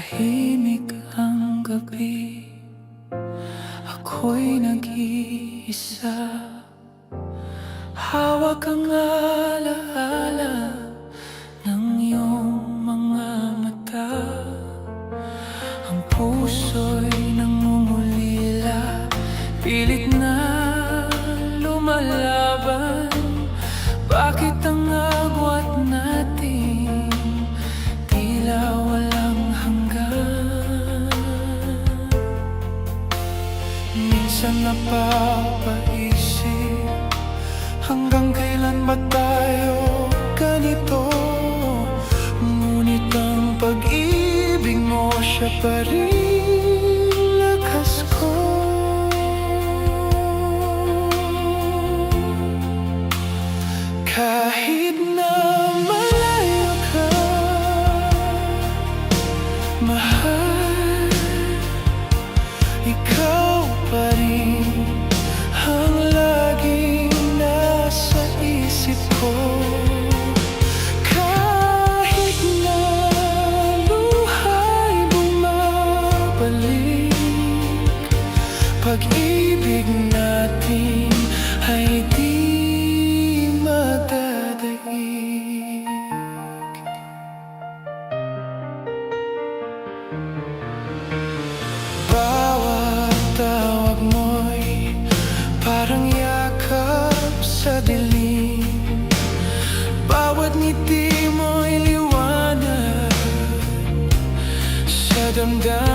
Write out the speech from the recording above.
Tahimik ang gabi, ako'y nag-iisa. Hawak ang alaala ng iyong mga mata. Ang puso'y nangungulila, pilit na lumalaban. Bakit ang agwat natin tila walang hanggan? Minsan napapaisip, hanggang kailan ba tayo ganito? Ngunit ang pag-ibig mo, siya pa rin lakas ko. Kahit na malayo ka, mahal, ikaw pa rin ang laging nasa isip ko. Kahit na luha'y bumabalik, pag-ibig natin ay di madadaig. Bawat tawag mo'y parang yakap sa dilim. Bawat ngiti mo'y liwanag sa damdamin.